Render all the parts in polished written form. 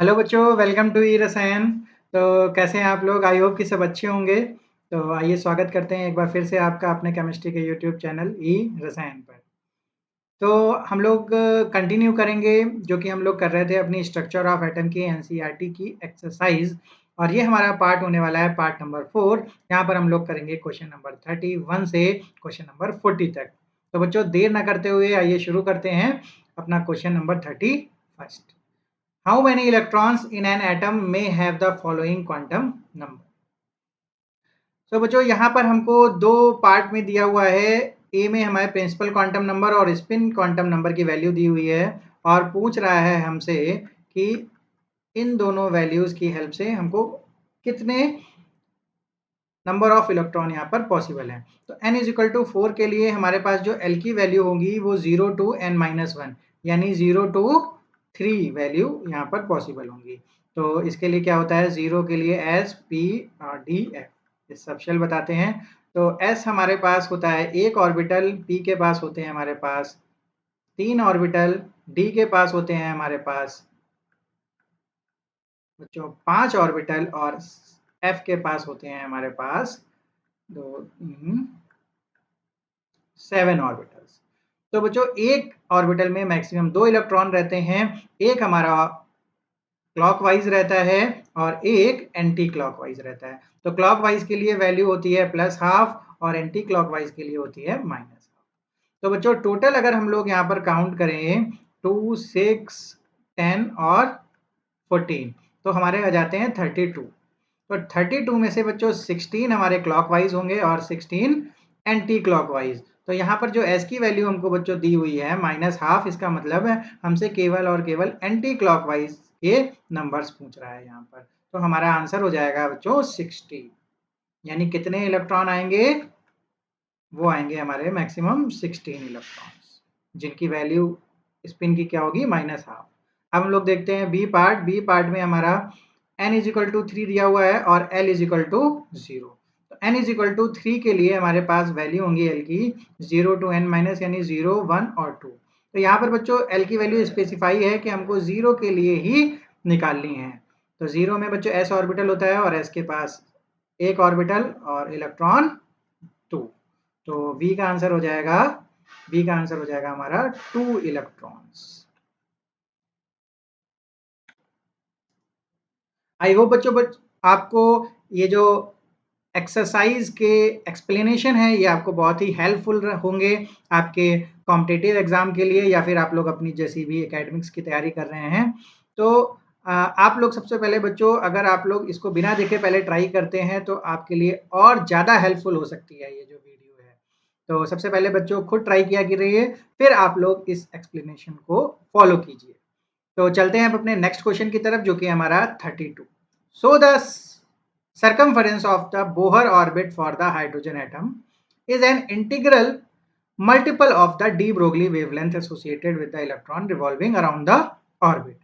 Hello बच्चों, welcome to ई रसायन। तो कैसे हैं आप लोग? आई होप कि सब अच्छे होंगे। तो आइए स्वागत करते हैं एक बार फिर से आपका अपने केमिस्ट्री के यूट्यूब चैनल ई रसायन पर। तो हम लोग कंटिन्यू करेंगे जो कि हम लोग कर रहे थे अपनी स्ट्रक्चर ऑफ एटम की एनसीईआरटी की एक्सरसाइज। और ये हमारा पार्ट होने वाला है पार्ट नंबर 4। यहाँ पर हम लोग करेंगे क्वेश्चन नंबर 31 से क्वेश्चन नंबर 40 तक। तो बच्चों देर ना करते हुए आइए शुरू करते हैं अपना question number 31। How many electrons in an atom may have the following quantum number? तो बच्चों यहाँ पर हमको दो पार्ट में दिया हुआ है। ए में हमारे प्रिंसिपल क्वांटम नंबर और स्पिन क्वांटम नंबर की वैल्यू दी हुई है और पूछ रहा है हमसे कि इन दोनों वैल्यूज की हेल्प से हमको कितने नंबर ऑफ इलेक्ट्रॉन यहाँ पर पॉसिबल है। तो n इज इक्वल टू 4 के लिए हमारे पास जो L की वैल्यू होगी वो 0 टू n-1 यानी 0 टू 3 वैल्यू यहाँ पर पॉसिबल होंगी। तो इसके लिए क्या होता है, 0 के लिए S P D F इस सब शेल बताते हैं। तो S हमारे पास होता है एक ऑर्बिटल, P के पास होते हैं हमारे पास 3 ऑर्बिटल, D के पास होते हैं हमारे पास बच्चों 5 ऑर्बिटल और F के पास होते हैं हमारे पास 7 ऑर्बिटल्स। तो बच्चों एक ऑर्बिटल में मैक्सिमम 2 इलेक्ट्रॉन रहते हैं। एक हमारा क्लॉकवाइज रहता है और एक एंटी क्लॉकवाइज रहता है। तो क्लॉकवाइज के लिए वैल्यू होती है +½ और एंटी क्लॉकवाइज के लिए होती है -½ तो बच्चों टोटल अगर हम लोग यहाँ पर काउंट करें 2, 6, 10 और 14 तो हमारे आ जाते हैं 32। तो 32 में से बच्चों 16 हमारे क्लॉकवाइज होंगे और 16 एंटी क्लॉकवाइज। तो यहाँ पर जो s की वैल्यू हमको बच्चों दी हुई है -½ इसका मतलब है हमसे केवल और केवल एंटी क्लॉकवाइज के नंबर्स पूछ रहा है यहाँ पर। तो हमारा आंसर हो जाएगा बच्चों 60। यानी कितने इलेक्ट्रॉन आएंगे? वो आएंगे हमारे मैक्सिमम 16 इलेक्ट्रॉन्स जिनकी वैल्यू स्पिन की क्या होगी -½ अब हम लोग देखते हैं बी पार्ट में हमारा n इज इक्वल टू 3 दिया हुआ है और l इज इक्वल टू 0। तो n इज इक्वल टू 3 के लिए हमारे पास वैल्यू होंगी l की 0 टू n- यानी 0, 1 और 2। तो यहाँ पर बच्चों l की वैल्यू स्पेसिफाई है कि हमको 0 के लिए ही निकालनी है। तो 0 में बच्चों s ऑर्बिटल होता है और s के पास एक ऑर्बिटल और इलेक्ट्रॉन 2। तो बी का आंसर हो जाएगा हमारा 2 इलेक्ट्रॉन्स। आई होप बच्चों आपको ये जो एक्सरसाइज के एक्सप्लेनेशन है ये आपको बहुत ही हेल्पफुल होंगे आपके कॉम्पिटिटिव एग्जाम के लिए या फिर आप लोग अपनी जैसी भी एकेडमिक्स की तैयारी कर रहे हैं। तो आप लोग सबसे पहले बच्चों अगर आप लोग इसको बिना देखे पहले ट्राई करते हैं तो आपके लिए और ज़्यादा हेल्पफुल हो सकती है ये जो वीडियो है। तो सबसे पहले बच्चों खुद ट्राई किया कीजिए, फिर आप लोग इस एक्सप्लेनेशन को फॉलो कीजिए। तो चलते हैं अब अपने नेक्स्ट क्वेश्चन की तरफ जो कि हमारा 32। So the circumference of the Bohr orbit for the hydrogen atom is an integral multiple of the de Broglie wavelength associated with the electron revolving around the orbit।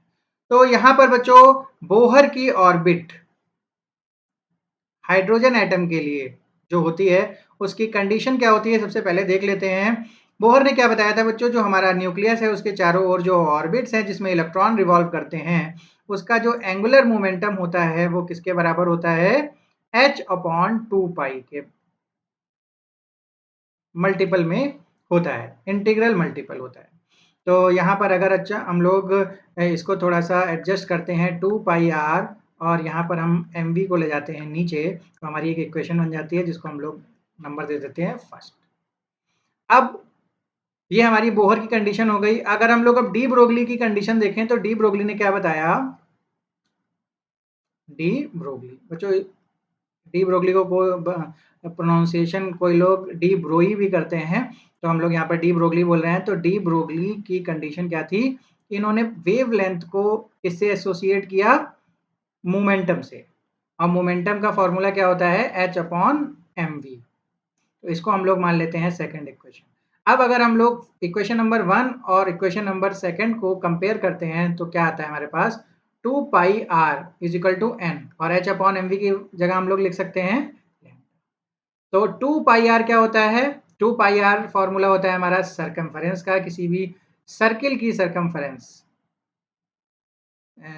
तो यहां पर बच्चों बोहर की ऑर्बिट हाइड्रोजन एटम के लिए जो होती है उसकी कंडीशन क्या होती है सबसे पहले देख लेते हैं। बोहर ने क्या बताया था बच्चों, जो हमारा न्यूक्लियस है उसके चारों ओर जो ऑर्बिट्स हैं जिसमें इलेक्ट्रॉन रिवॉल्व करते हैं उसका जो एंगुलर मोमेंटम होता है वो किसके बराबर होता है, h/2 के मल्टीपल में होता है, इंटीग्रल मल्टीपल होता है। तो यहाँ पर अगर अच्छा हम लोग इसको थोड़ा सा एडजस्ट करते हैं 2πr और यहाँ पर हम mv को ले जाते हैं नीचे तो हमारी एक इक्वेशन बन जाती है जिसको हम लोग नंबर दे देते हैं फर्स्ट। अब ये हमारी बोहर की कंडीशन हो गई। अगर हम लोग अब डी ब्रोगली की कंडीशन देखें तो डी ब्रोगली ने क्या बताया, डी ब्रोगली बच्चों डी ब्रोगली को प्रोनाउंसिएशन कोई लोग डी ब्रोई भी करते हैं तो हम लोग यहाँ पर डी ब्रोगली बोल रहे हैं। तो डी ब्रोगली की कंडीशन क्या थी, इन्होंने वेव लेंथ को किससे एसोसिएट किया, मोमेंटम से। और मोमेंटम का फॉर्मूला क्या होता है, h/mv। तो इसको हम लोग मान लेते हैं सेकंड इक्वेशन। अब अगर हम लोग इक्वेशन नंबर 1 और इक्वेशन नंबर सेकंड को कंपेयर करते हैं तो क्या आता है हमारे पास 2πr = n और h/mv की जगह हम लोग लिख सकते हैं। तो 2πr क्या होता है, 2πr फॉर्मूला होता है हमारा सरकमफेरेंस का, किसी भी सर्किल की सरकमफेरेंस।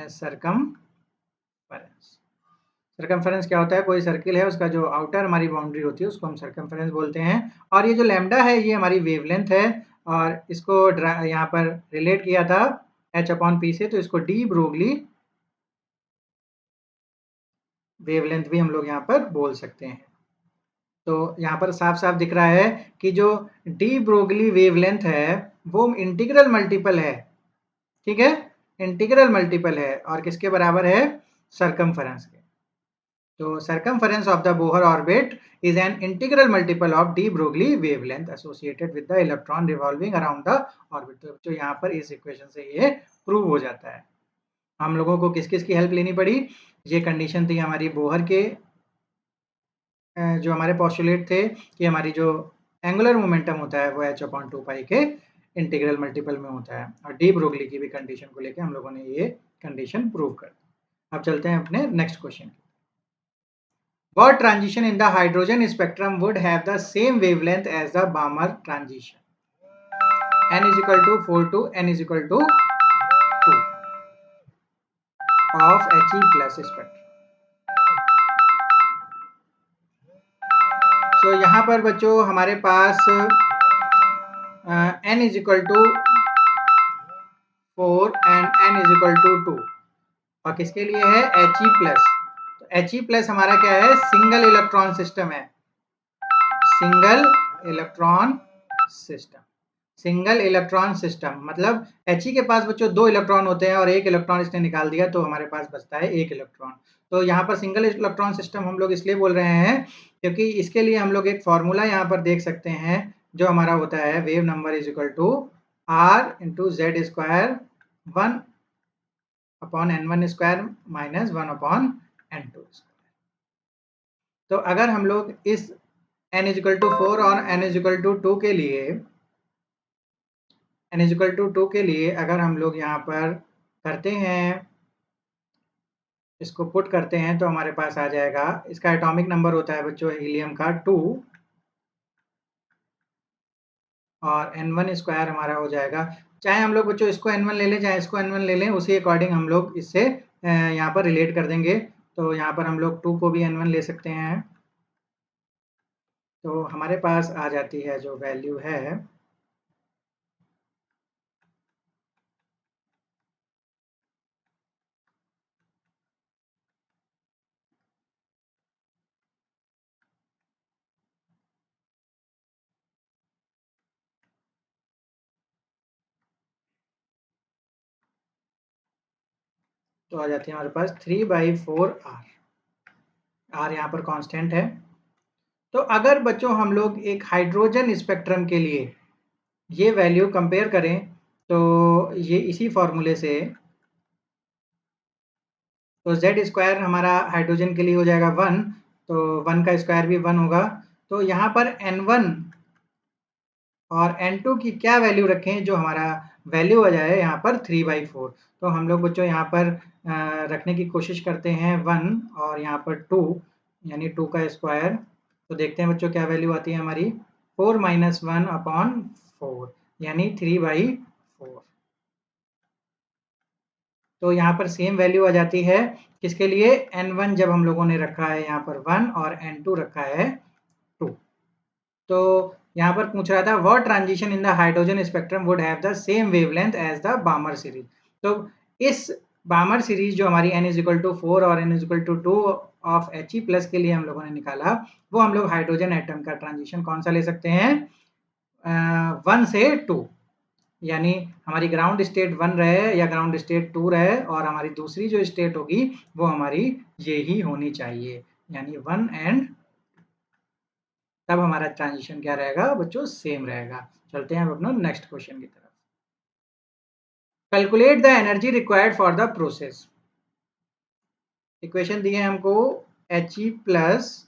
सरकमफेरेंस। सरकमफेरेंस क्या होता है? कोई सर्किल है, उसका जो आउटर हमारी बाउंड्री होती है उसको हम सरकमफेरेंस बोलते हैं। और ये जो लैम्डा है ये हमारी वेवलेंथ है, और इसको यहाँ पर रिलेट किया था h/p से, तो इसको डी ब्रोगली वेवलेंथ भी हम लोग यहाँ पर बोल सकते हैं। तो यहाँ पर साफ-साफ दिख रहा है कि जो डी ब्रोगली वेवलेंथ है वो इंटीग्रल मल्टीपल है, ठीक है? इंटीग्रल मल्टीपल है और किसके बराबर है? सरकमफेरेंस के। तो circumference of the Bohr orbit is an integral multiple of de Broglie wavelength associated with the electron revolving around the orbit। तो जो यहाँ पर इस इक्वेशन से ये प्रूव हो जाता है। हम लोगों को किस-किस की हेल्प लेनी पड़ी? ये कंडीशन थी हमारी बोहर के, जो हमारे पोस्टुलेट थे कि हमारी जो एंगुलर मोमेंटम होता है वो h/2 पाई के इंटीग्रल मल्टीपल में होता है, और डी ब्रोगली की भी कंडीशन को लेके हम लोगों ने ये कंडीशन प्रूव कर दी। अब चलते हैं अपने नेक्स्ट क्वेश्चन की। What transition in the hydrogen spectrum would have the same wavelength as the Balmer transition? N is equal to 4 to N is equal to 2 of He plus spectrum. So यहाँ पर बच्चों हमारे पास N is equal to 4 and N is equal to 2, और किसके लिए है? He plus। तो He plus हमारा क्या है? सिंगल इलेक्ट्रॉन सिस्टम है, single electron system. Single electron system मतलब He के पास बच्चों 2 इलेक्ट्रॉन होते हैं और 1 इलेक्ट्रॉन इसने निकाल दिया, तो हमारे पास बचता है 1 इलेक्ट्रॉन। तो यहाँ पर सिंगल इलेक्ट्रॉन सिस्टम हम लोग इसलिए बोल रहे हैं क्योंकि इसके लिए हम लोग एक फॉर्मूला यहाँ पर देख सकते हैं जो हमारा होता है wave number is equal to R into z square 1/n1 square minus 1/n2 square. तो अगर हम लोग इस n इज इक्वल टू 4 और n इज इक्वल टू 2 के लिए n इज इक्वल टू 2 के लिए अगर हम लोग यहाँ पर करते हैं, इसको पुट करते हैं, तो हमारे पास आ जाएगा, इसका एटॉमिक नंबर होता है बच्चों हीलियम का 2, और n1 स्क्वायर हमारा हो जाएगा, चाहे हम लोग बच्चों इसको n1 ले लें चाहे इसको n1 ले लें, उसी अकॉर्डिंग हम लोग इससे यहाँ पर रिलेट कर देंगे। तो यहाँ पर हम लोग 2 को भी n1 ले सकते हैं, तो हमारे पास आ जाती है जो वैल्यू है तो आ जाती है हमारे पास 3/4 R। R यहाँ पर कांस्टेंट है। तो अगर बच्चों हम लोग एक हाइड्रोजन स्पेक्ट्रम के लिए ये वैल्यू कंपेयर करें, तो ये इसी फॉर्मूले से, तो जेड स्क्वायर हमारा हाइड्रोजन के लिए हो जाएगा 1, तो 1 का स्क्वायर भी 1 होगा। तो यहाँ पर n1 और n2 की क्या वैल्यू रखें जो हमारा वैल्यू आ जाए यहाँ पर 3/4। तो हम लोग बच्चों यहाँ पर रखने की कोशिश करते हैं 1 और यहाँ पर 2 यानी 2 का स्क्वायर। तो देखते हैं बच्चों क्या वैल्यू आती है हमारी, 4 - 1/4 यानी 3/4। तो यहाँ पर सेम वैल्यू आ जाती है किसके लिए? n1 जब हम लोगों ने रखा है यहाँ पर 1 और n2 रखा है 2। तो यहाँ पर पूछ रहा था what transition in the hydrogen spectrum would have the same wavelength as the Balmer series. तो इस बामर सीरीज जो हमारी n इज इक्वल टू 4 और n is equal to 2 of He plus के लिए हम लोगों ने निकाला, वो हम लोग हाइड्रोजन एटम का ट्रांजिशन कौन सा ले सकते हैं? 1 से 2, यानी हमारी ग्राउंड स्टेट 1 रहे या ग्राउंड स्टेट 2 रहे, और हमारी दूसरी जो स्टेट होगी वो हमारी ये ही होनी चाहिए, यानी 1 एंड, तब हमारा ट्रांजिशन क्या रहेगा बच्चों? सेम रहेगा। चलते हैं अब अपना नेक्स्ट क्वेश्चन की तरफ। Calculate the energy required for the process. Equation दी है हमको He प्लस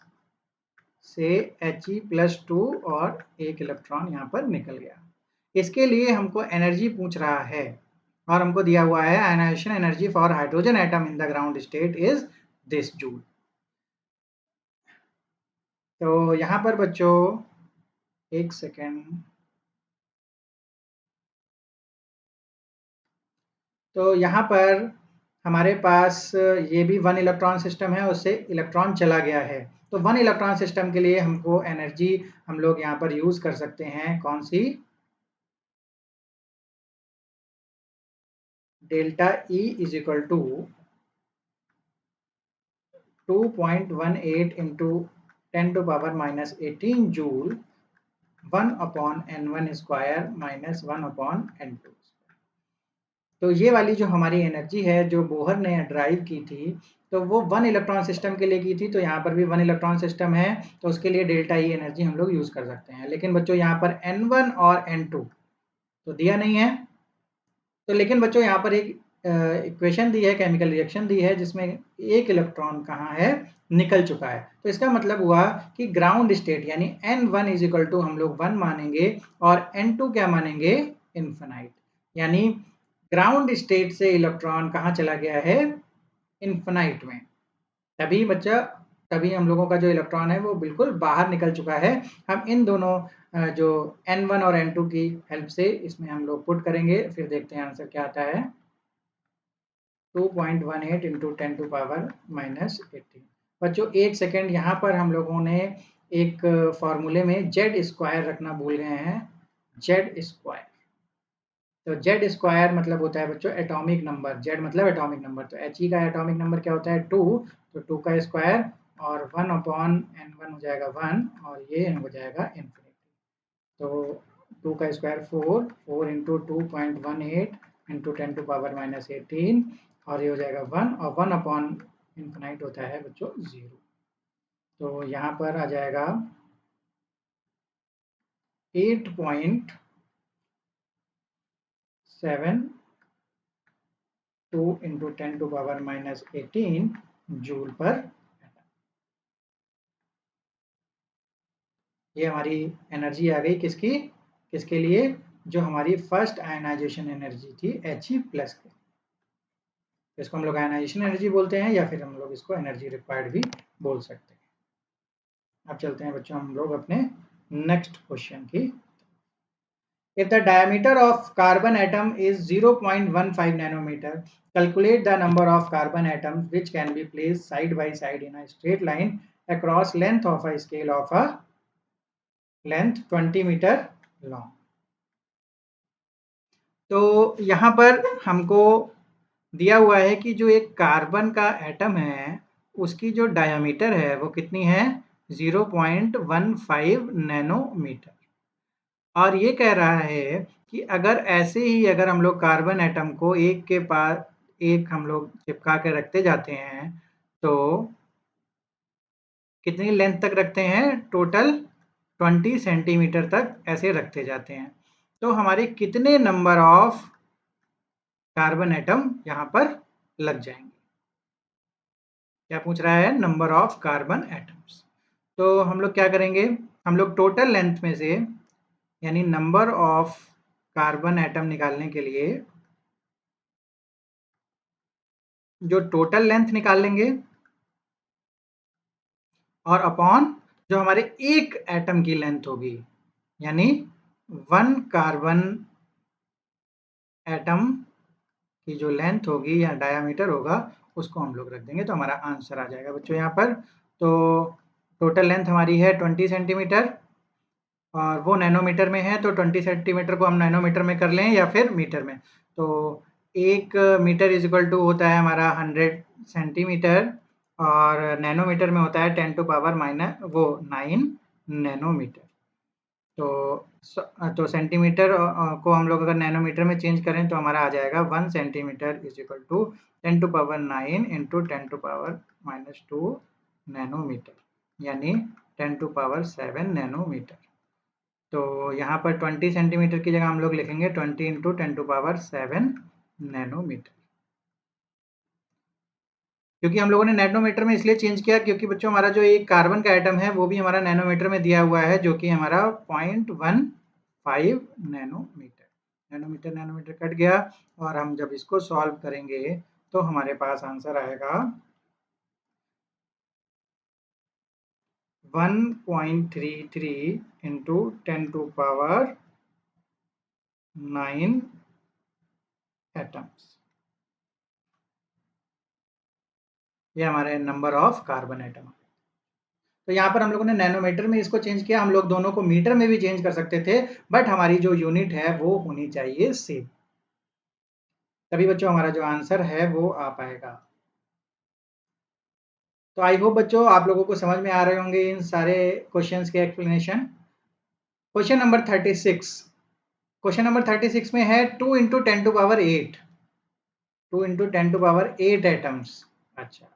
से He+2 और एक इलेक्ट्रॉन यहाँ पर निकल गया। इसके लिए हमको एनर्जी पूछ रहा है और हमको दिया हुआ है ionisation energy for hydrogen atom in the ground state is this joule. तो यहाँ पर बच्चों एक सेकेंड, तो यहाँ पर हमारे पास ये भी 1 इलेक्ट्रॉन सिस्टम है, उससे इलेक्ट्रॉन चला गया है। तो 1 इलेक्ट्रॉन सिस्टम के लिए हमको एनर्जी हम लोग यहाँ पर यूज कर सकते हैं, कौन सी? Delta E is equal to 2.18 into 10⁻⁻18 joule 1/n1 square minus 1/n2। तो ये वाली जो हमारी एनर्जी है जो बोहर ने ड्राइव की थी, तो वो 1 इलेक्ट्रॉन सिस्टम के लिए की थी, तो यहाँ पर भी 1 इलेक्ट्रॉन सिस्टम है, तो उसके लिए डेल्टा ई एनर्जी हम लोग यूज कर सकते हैं। लेकिन बच्चों यहाँ पर n1 और n2 तो दिया नहीं है। तो लेकिन बच्चों यहाँ पर एक इक्वेशन दी है, केमिकल रिएक्शन दी है, जिसमें एक इलेक्ट्रॉन कहाँ है? निकल चुका है। तो इसका मतलब हुआ कि ग्राउंड स्टेट यानी n1 इज इक्वल टू हम लोग 1 मानेंगे और n2 क्या मानेंगे? इन्फिनाइट। यानी ग्राउंड स्टेट से इलेक्ट्रॉन कहाँ चला गया है? इन्फिनाइट में। तभी हम लोगों का जो इलेक्ट्रॉन है वो बिल्कुल बाहर निकल चुका है। हम इन दोनों जो n1 और n2 की हेल्प से इसमें हम लोग पुट करेंगे, फिर देखते हैं आंसर क्या आता है। 2.18 इंटू 10⁻⁻18। बच्चों एक सेकेंड, यहाँ पर हम लोगों ने एक फॉर्मूले में जेड स्क्वायर रखना भूल गए हैं। जेड स्क्वायर, तो जेड स्क्वायर मतलब होता है बच्चों एटॉमिक नंबर। जेड मतलब एटॉमिक नंबर, तो एच का एटॉमिक नंबर क्या होता है? 2। तो 2 का स्क्वायर और 1/n1 हो जाएगा 1 और ये हो जाएगा इन्फिनिटी। तो 2 का स्क्वायर 4, 4 इंटू 2.18 इंटू 10⁻⁻18 और ये हो जाएगा 1 और 1/इन्फिनाइट होता है बच्चों 0। तो यहाँ पर आ जाएगा 8.72 इंटू 10⁻⁻18 जूल पर एटम। ये हमारी एनर्जी आ गई किसकी? किसके लिए? जो हमारी फर्स्ट आयनाइजेशन एनर्जी थी He+ के। इसको हम लोग आयनाइजेशन एनर्जी बोलते हैं या फिर हम लोग इसको एनर्जी रिक्वायर्ड भी बोल सकते हैं। अब चलते हैं बच्चों हम लोग अपने नेक्स्ट क्वेश्चन की। If the diameter of carbon atom is 0.15 nanometer, calculate the number of carbon atoms which can be placed side by side in a straight line across length of a scale of a length 20 metre long. तो यहाँ पर हमको दिया हुआ है कि जो एक कार्बन का एटम है उसकी जो डायमीटर है वो कितनी है? 0.15 नैनोमीटर। और ये कह रहा है कि अगर ऐसे ही अगर हम लोग कार्बन एटम को एक के पास एक हम लोग चिपका के रखते जाते हैं तो कितनी लेंथ तक रखते हैं? टोटल 20 सेंटीमीटर तक ऐसे रखते जाते हैं। तो हमारे कितने नंबर ऑफ कार्बन एटम यहाँ पर लग जाएंगे? क्या पूछ रहा है? Number of carbon atoms. तो हम लोग क्या करेंगे? हम लोग टोटल लेंथ में से यानी नंबर ऑफ कार्बन एटम निकालने के लिए जो टोटल लेंथ निकाल लेंगे और अपॉन जो हमारे एक एटम की लेंथ होगी, यानी 1 कार्बन एटम की जो लेंथ होगी या डायामीटर होगा उसको हम लोग रख देंगे, तो हमारा आंसर आ जाएगा बच्चों यहाँ पर। तो टोटल लेंथ हमारी है 20 सेंटीमीटर और वो नैनोमीटर में है, तो 20 सेंटीमीटर को हम नैनोमीटर में कर लें या फिर मीटर में। तो 1 मीटर इज इक्वल टू होता है हमारा 100 सेंटीमीटर और नैनोमीटर में होता है 10⁻⁹ नैनोमीटर। तो सेंटीमीटर को हम लोग अगर नैनोमीटर में चेंज करें तो हमारा आ जाएगा 1 centimetre is equal to 10⁻⁹ into 10⁻⁻2 nanometre, यानी 10⁻7 नैनोमीटर। तो यहाँ पर 20 सेंटीमीटर की जगह हम लोग लिखेंगे 20 इंटू 10⁻7 नैनोमीटर। क्योंकि हम लोगों ने नैनोमीटर में इसलिए चेंज किया क्योंकि बच्चों हमारा जो एक कार्बन का एटम है वो भी हमारा नैनोमीटर में दिया हुआ है, जो कि हमारा 0.15 नैनोमीटर। नैनोमीटर नैनोमीटर कट गया और हम जब इसको सॉल्व करेंगे तो हमारे पास आंसर आएगा 1.33 इंटू 10⁹ एटम्स। ये हमारे नंबर ऑफ कार्बन एटम। तो यहाँ पर हम लोगों ने नैनोमीटर में इसको चेंज किया, हम लोग दोनों को मीटर में भी चेंज कर सकते थे, बट हमारी जो यूनिट है वो होनी चाहिए सेम, तभी बच्चों हमारा जो आंसर है वो आ पाएगा। तो आई होप बच्चों आप लोगों को समझ में आ रहे होंगे इन सारे क्वेश्चंस के explanation. Question number 36, question number 36 में है 2 into 10 to power 8, 2 into 10 to power 8 atoms, अच्छा,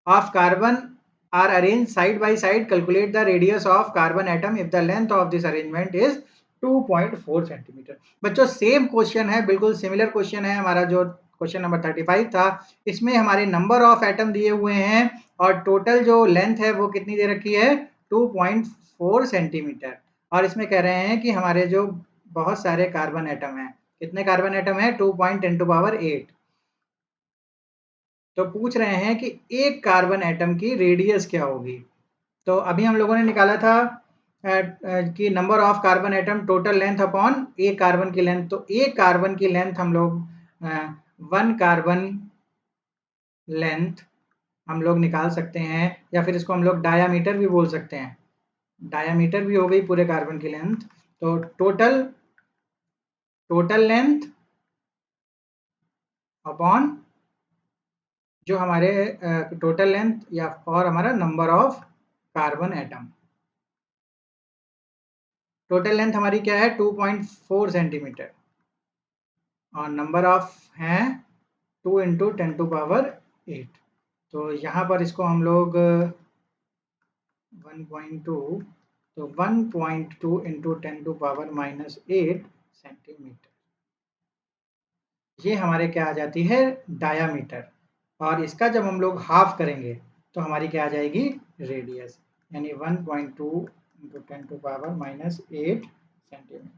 of carbon are arranged side by side. Calculate the radius of carbon atom if the length of this arrangement is 2.4 centimetre. बच्चों same question है, बिल्कुल similar question है हमारा जो question number 35 था। इसमें हमारे नंबर ऑफ एटम दिए हुए हैं और टोटल जो लेंथ है वो कितनी दे रखी है 2.4 सेंटीमीटर, और इसमें कह रहे हैं कि हमारे जो बहुत सारे कार्बन एटम हैं, कितने कार्बन एटम है 2.10 टू पावर 8। तो पूछ रहे हैं कि एक कार्बन एटम की रेडियस क्या होगी। तो अभी हम लोगों ने निकाला था कि number of carbon atom total length upon एक कार्बन की लेंथ, तो एक कार्बन की लेंथ हम लोग वन कार्बन लेंथ हम लोग निकाल सकते हैं, या फिर इसको हम लोग डायामीटर भी बोल सकते हैं, डायामीटर भी हो गई पूरे कार्बन की लेंथ। तो टोटल लेंथ अपॉन जो हमारे टोटल लेंथ या और हमारा number of carbon atom. Total length हमारी क्या है 2.4 सेंटीमीटर और नंबर ऑफ है 2 इंटू 10 टू पावर 8। तो यहाँ पर इसको हम लोग 1.2, तो 1.2 इंटू 10 टू पावर -8 सेंटीमीटर, ये हमारे क्या आ जाती है डायामीटर, और इसका जब हम लोग हाफ करेंगे तो हमारी क्या आ जाएगी रेडियस, यानी 1.2 इंटू 10 टू पावर -8 सेंटीमीटर,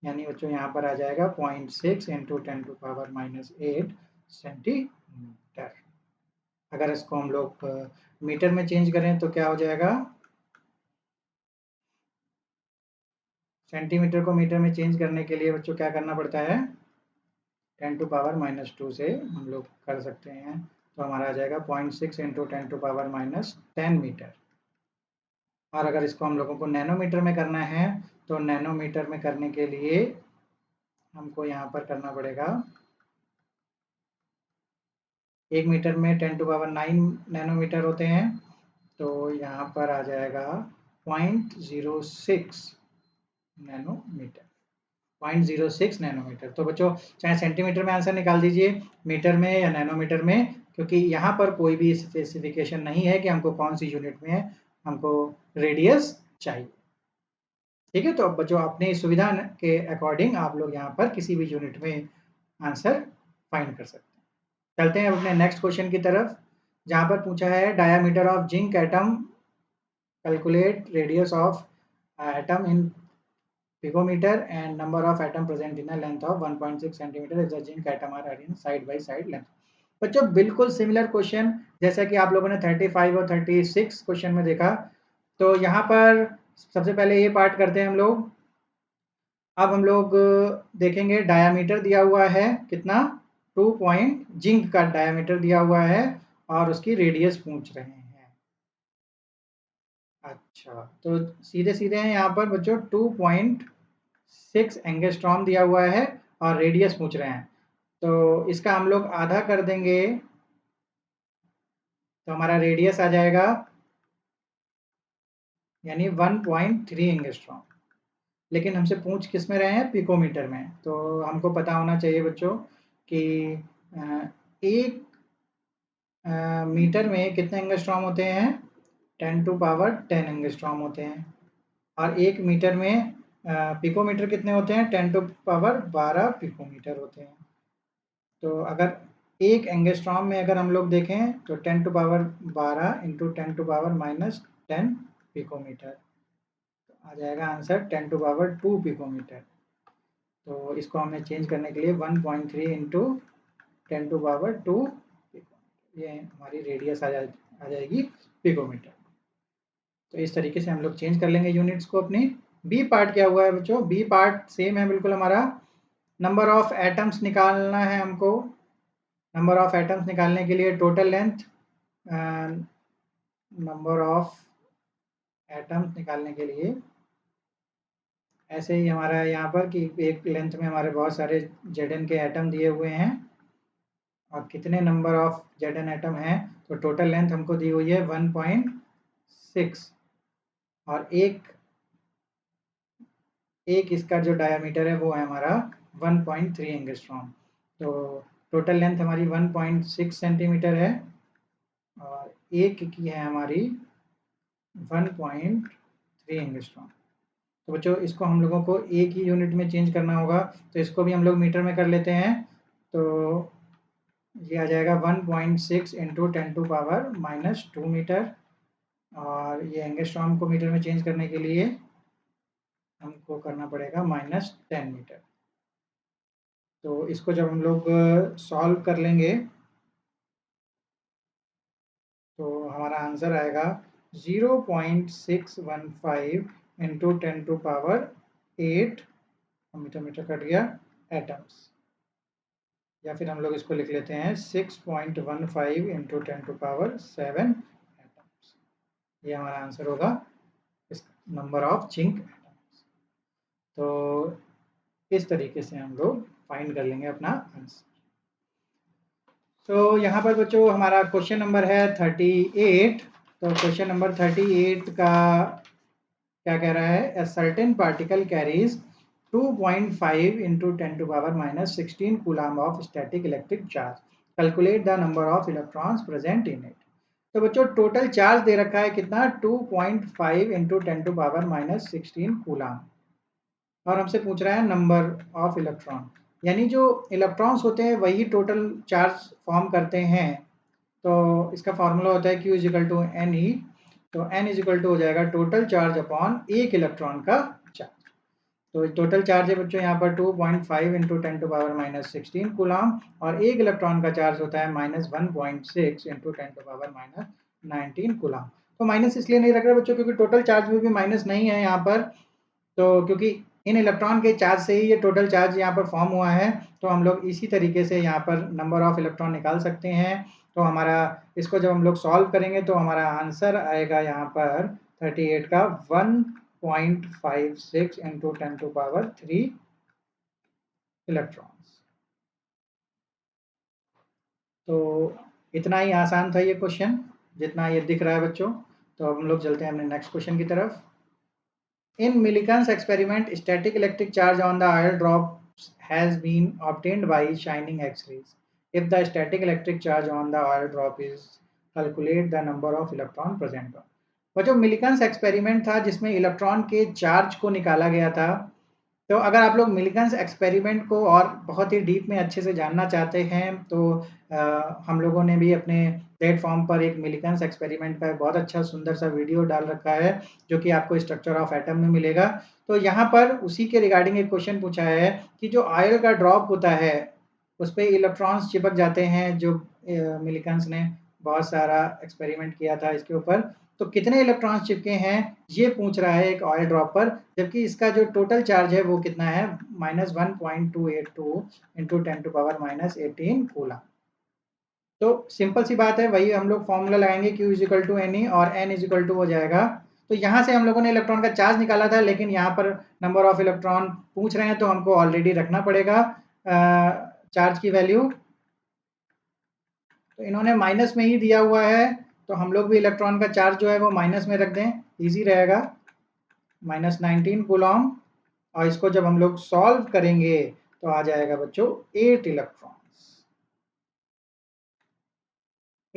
यानी बच्चों यहाँ पर आ जाएगा 0.6 इंटू 10 टू पावर -8 सेंटीमीटर। अगर इसको हम लोग मीटर में चेंज करें तो क्या हो जाएगा, सेंटीमीटर को मीटर में चेंज करने के लिए बच्चों क्या करना पड़ता है 10 टू पावर -2 से हम लोग कर सकते हैं, तो हमारा आ जाएगा 0.6 इंटू 10 टू पावर -10 मीटर। और अगर इसको हम लोगों को नैनोमीटर में करना है तो नैनोमीटर में करने के लिए हमको यहाँ पर करना पड़ेगा, 1 मीटर में 10 टू पावर 9 नैनोमीटर होते हैं, तो यहाँ पर आ जाएगा 0.06 नैनोमीटर, 0.06 नैनोमीटर। तो बच्चों चाहे सेंटीमीटर में आंसर निकाल दीजिए, मीटर में या नैनोमीटर में, क्योंकि यहाँ पर कोई भी स्पेसिफिकेशन नहीं है कि हमको कौन सी यूनिट में हमको रेडियस चाहिए। ठीक है, तो अब बच्चों अपनी सुविधा के अकॉर्डिंग आप लोग यहाँ पर किसी भी यूनिट में आंसर फाइंड कर सकते हैं। चलते हैं अपने नेक्स्ट क्वेश्चन की तरफ, जहाँ पर पूछा है diameter of zinc atom, calculate radius of atom in picometer and number of atom present in a length of 1.6 centimeter if the zinc atom are arranged side by side length। बच्चों बिल्कुल similar question जैसा कि आप लोगों ने 35 और 36 question में देखा। तो यहाँ पर सबसे पहले ये पार्ट करते हैं हम लोग। अब हम लोग देखेंगे डायामीटर दिया हुआ है कितना 2 पॉइंट, जिंक का डायामीटर दिया हुआ है और उसकी रेडियस पूछ रहे हैं। अच्छा, तो सीधे सीधे हैं यहाँ पर बच्चों 2.6 एंगस्ट्रॉम दिया हुआ है और रेडियस पूछ रहे हैं, तो इसका हम लोग आधा कर देंगे तो हमारा रेडियस आ जाएगा यानी 1.3 एंगस्ट्रॉम। लेकिन हमसे पूछ किस में रहे हैं पिकोमीटर में, तो हमको पता होना चाहिए बच्चों कि एक मीटर में कितने एंगस्ट्रॉम होते हैं 10 टू पावर 10 एंगस्ट्रॉम होते हैं, और 1 मीटर में पिकोमीटर कितने होते हैं 10 टू पावर 12 पिकोमीटर होते हैं। तो अगर 1 एंगस्ट्रॉम में अगर हम लोग देखें तो 10 to power 12 into 10 to power -10 picometre, आ जाएगा आंसर 10 टू पावर 2 पिकोमीटर। तो इसको हमने चेंज करने के लिए 1.3 इंटू 10 टू पावर 2, ये हमारी रेडियस आ जाएगी पिकोमीटर। तो इस तरीके से हम लोग चेंज कर लेंगे यूनिट्स को अपनी। बी पार्ट क्या हुआ है बच्चों, बी पार्ट सेम है बिल्कुल हमारा, नंबर ऑफ एटम्स निकालना है हमको। नंबर ऑफ एटम्स निकालने के लिए total length number of atoms निकालने के लिए ऐसे ही हमारा यहाँ पर कि एक लेंथ में हमारे बहुत सारे Zn के एटम दिए हुए हैं और कितने नंबर ऑफ Zn एटम हैं, तो टोटल लेंथ हमको दी हुई है 1.6 और एक इसका जो डायामीटर है वो है हमारा 1.3 एंगस्ट्रॉम। तो टोटल लेंथ हमारी 1.6 सेंटीमीटर है और एक की है हमारी 1.3 एंगस्ट्रॉम। तो बच्चों इसको हम लोगों को एक ही यूनिट में चेंज करना होगा, तो इसको भी हम लोग मीटर में कर लेते हैं। तो ये आ जाएगा 1.6 इंटू 10⁻⁻² मीटर और ये एंगस्ट्रॉम को मीटर में चेंज करने के लिए हमको करना पड़ेगा -10 मीटर। तो इसको जब हम लोग सॉल्व कर लेंगे तो हमारा आंसर आएगा 0.615 इंटू 10⁸ मीटर मीटर कट गया एटम्स, या फिर हम लोग इसको लिख लेते हैं 6.15 इंटू 10⁷ एटम्स। ये हमारा आंसर होगा इस नंबर ऑफ जिंक एटम्स। तो इस तरीके से हम लोग फाइंड कर लेंगे अपना आंसर। तो यहाँ पर बच्चों हमारा क्वेश्चन नंबर है 38। तो क्वेश्चन नंबर 38 का क्या कह रहा है, a certain particle carries 2.5 into 10⁻⁻16 coulomb of static electric charge, calculate the number of electrons present in it. तो बच्चों टोटल चार्ज दे रखा है कितना, 2.5 इंटू 10⁻⁻16 कूलम और हमसे पूछ रहा है नंबर ऑफ इलेक्ट्रॉन, यानी जो इलेक्ट्रॉन्स होते हैं वही टोटल चार्ज फॉर्म करते हैं। तो इसका फॉर्मूला होता है Q is equal to n e. तो N इजिकल टू हो जाएगा टोटल चार्ज अपॉन एक इलेक्ट्रॉन का चार्ज। तो टोटल चार्ज है बच्चों यहाँ पर 2.5 इंटू 10⁻⁻16 कूलम और एक इलेक्ट्रॉन का चार्ज होता है -1.6 इंटू 10⁻⁻19 कूलम। तो माइनस इसलिए नहीं रख रहे बच्चों क्योंकि टोटल चार्ज में भी माइनस नहीं है यहाँ पर, तो क्योंकि इन इलेक्ट्रॉन के चार्ज से ही ये टोटल चार्ज यहाँ पर फॉर्म हुआ है, तो हम लोग इसी तरीके से यहाँ पर नंबर ऑफ इलेक्ट्रॉन निकाल सकते हैं। तो हमारा इसको जब हम लोग सॉल्व करेंगे तो हमारा आंसर आएगा यहाँ पर 38 का 1.56 इंटू 10⁻³ इलेक्ट्रॉन्स। तो इतना ही आसान था ये क्वेश्चन जितना ये दिख रहा है बच्चों। तो अब हम लोग चलते हैं अपने नेक्स्ट क्वेश्चन की तरफ। In Millikan's experiment, static electric charge on the oil drops has been obtained by shining X-rays. If the static electric charge on the oil drop is, calculate the number of electron present on. बच्चों Millikan's experiment था जिसमें electron के charge को निकाला गया था। तो अगर आप लोग मिलिकन्स एक्सपेरिमेंट को और बहुत ही डीप में अच्छे से जानना चाहते हैं तो हम लोगों ने भी अपने प्लेटफॉर्म पर एक मिलिकन्स एक्सपेरिमेंट का बहुत अच्छा सुंदर सा वीडियो डाल रखा है जो कि आपको स्ट्रक्चर ऑफ एटम में मिलेगा। तो यहाँ पर उसी के रिगार्डिंग एक क्वेश्चन पूछा है कि जो ऑयल का ड्रॉप होता है उस पर इलेक्ट्रॉन्स चिपक जाते हैं, जो मिलिकन्स ने बहुत सारा एक्सपेरिमेंट किया था इसके ऊपर, तो कितने इलेक्ट्रॉन्स चिपके हैं ये पूछ रहा है एक ऑयल ड्रॉप पर, जबकि इसका जो टोटल चार्ज है वो कितना है -1.282 इंटू 10⁻⁻18 कूलम। तो सिंपल सी बात है, वही हम लोग फॉर्मूला लगाएंगे Q is equal to n e और N इजिकल टू हो जाएगा। तो यहाँ से हम लोगों ने इलेक्ट्रॉन का चार्ज निकाला था, लेकिन यहाँ पर नंबर ऑफ इलेक्ट्रॉन पूछ रहे हैं तो हमको ऑलरेडी रखना पड़ेगा चार्ज की वैल्यू। तो इन्होंने माइनस में ही दिया हुआ है तो हम लोग भी इलेक्ट्रॉन का चार्ज जो है वो माइनस में रख दें, इजी रहेगा, -19 कूलम। और इसको जब हम लोग सॉल्व करेंगे तो आ जाएगा बच्चों 8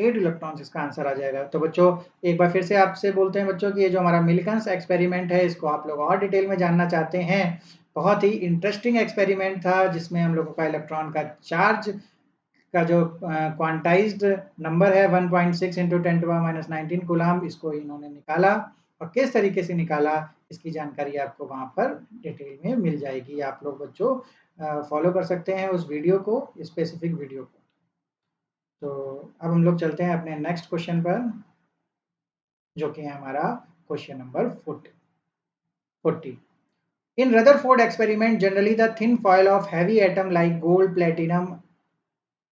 इलेक्ट्रॉन्स इसका आंसर आ जाएगा। तो बच्चों एक बार फिर से आपसे बोलते हैं बच्चों कि ये जो हमारा मिलिकन्स एक्सपेरिमेंट है इसको आप लोग और डिटेल में जानना चाहते हैं, बहुत ही इंटरेस्टिंग एक्सपेरिमेंट था जिसमें हम लोगों का इलेक्ट्रॉन का चार्ज का जो क्वांटाइज्ड नंबर है 1.6 इंटू 10⁻⁻19 कूलम, इसको इन्होंने निकाला और किस तरीके से निकाला इसकी जानकारी आपको वहाँ पर डिटेल में मिल जाएगी। आप लोग बच्चों फॉलो कर सकते हैं उस वीडियो को, स्पेसिफिक वीडियो को। तो अब हम लोग चलते हैं अपने नेक्स्ट क्वेश्चन पर जो कि है हमारा question number 40। In Rutherford experiment, generally the thin foil of heavy atom like gold, platinum,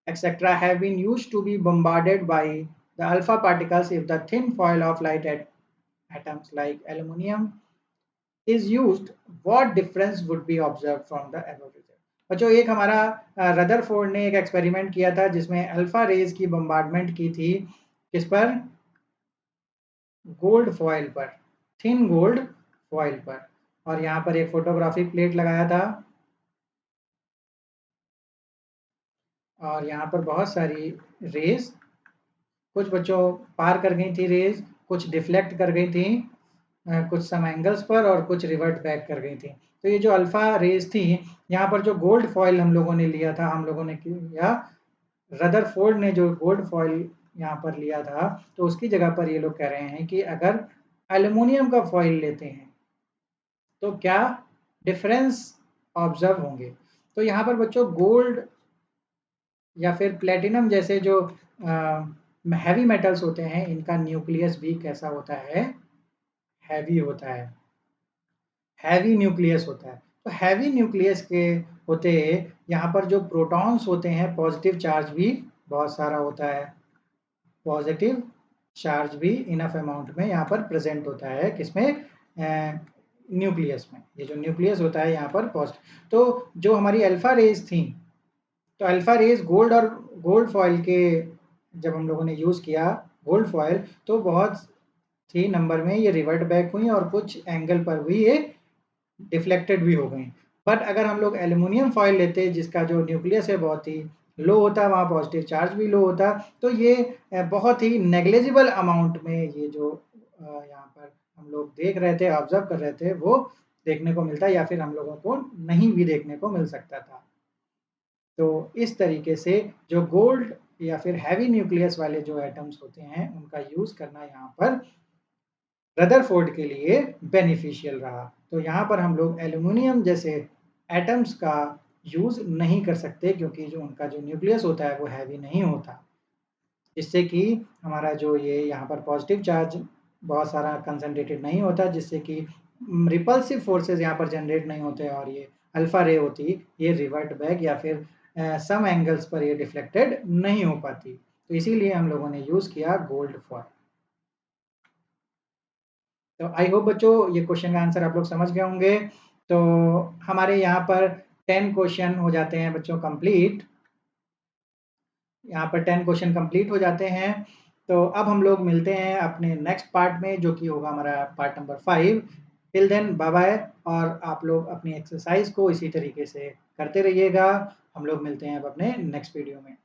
etc. have been used to be bombarded by the alpha particles if the thin foil of light atoms like aluminum is used, what difference would be observed from the above result? बच्चों एक हमारा Rutherford ने एक experiment किया था जिसमें alpha raise की bombardment की थी किस पर, गोल्ड फॉइल पर, थिन गोल्ड फॉइल पर, और यहाँ पर एक फोटोग्राफिक प्लेट लगाया था और यहाँ पर बहुत सारी रेज, कुछ बच्चों पार कर गई थी रेज, कुछ डिफ्लेक्ट कर गई थी कुछ सम एंगल्स पर और कुछ रिवर्ट बैक कर गई थी। तो ये जो अल्फा रेज थी, यहाँ पर जो गोल्ड फॉइल हम लोगों ने लिया था, हम लोगों ने किया, रदरफोर्ड ने जो गोल्ड फॉइल यहाँ पर लिया था, तो उसकी जगह पर ये लोग कह रहे हैं कि अगर एल्युमिनियम का फॉइल लेते हैं तो क्या डिफरेंस ऑब्जर्व होंगे। तो यहाँ पर बच्चों गोल्ड या फिर प्लेटिनम जैसे जो हैवी मेटल्स होते हैं, इनका न्यूक्लियस भी कैसा होता है, हैवी होता है, हैवी न्यूक्लियस होता है। तो हैवी न्यूक्लियस के होते यहाँ पर जो प्रोटॉन्स होते हैं, पॉजिटिव चार्ज भी बहुत सारा होता है, पॉजिटिव चार्ज भी इनफ अमाउंट में यहाँ पर प्रेजेंट होता है, किसमें, न्यूक्लियस में। ये जो न्यूक्लियस होता है यहाँ पर पॉजिटिव। तो जो हमारी अल्फा रेज थी, तो अल्फा रेज गोल्ड और गोल्ड फॉइल के जब हम लोगों ने यूज़ किया गोल्ड फॉइल, तो बहुत थी नंबर में ये रिवर्ट बैक हुई और कुछ एंगल पर भी ये डिफ्लेक्टेड भी हो गई। बट अगर हम लोग एल्युमिनियम फॉइल लेते जिसका जो न्यूक्लियस है बहुत ही लो होता, वहाँ पॉजिटिव चार्ज भी लो होता, तो ये बहुत ही नेग्लिजिबल अमाउंट में ये जो यहाँ पर हम लोग देख रहे थे, ऑब्जर्व कर रहे थे, वो देखने को मिलता या फिर हम लोगों को नहीं भी देखने को मिल सकता था। तो इस तरीके से जो गोल्ड या फिर हैवी न्यूक्लियस वाले जो एटम्स होते हैं, उनका यूज़ करना यहाँ पर रदरफोर्ड के लिए बेनिफिशियल रहा। तो यहाँ पर हम लोग एल्युमिनियम जैसे एटम्स का यूज़ नहीं कर सकते क्योंकि जो उनका जो न्यूक्लियस होता है वो हैवी नहीं होता, जिससे कि हमारा जो ये यहाँ पर पॉजिटिव चार्ज बहुत सारा कंसंट्रेटेड नहीं होता, जिससे कि रिपल्सिव फोर्सेस यहाँ पर जनरेट नहीं होते और ये अल्फा रे होती ये रिवर्ट बैक या फिर सम एंगल्स पर ये डिफ्लेक्टेड नहीं हो पाती। तो इसीलिए हम लोगों ने यूज़ किया गोल्ड फॉइल। तो आई होप बच्चों ये क्वेश्चन का आंसर आप लोग समझ गए होंगे। तो हमारे यहाँ पर 10 क्वेश्चन हो जाते हैं बच्चों कंप्लीट, यहाँ पर 10 क्वेश्चन कंप्लीट हो जाते हैं। तो अब हम लोग मिलते हैं अपने नेक्स्ट पार्ट में जो कि होगा हमारा part number 5। Till then bye bye, और आप लोग अपनी एक्सरसाइज को इसी तरीके से करते रहिएगा। हम लोग मिलते हैं अब अपने नेक्स्ट वीडियो में।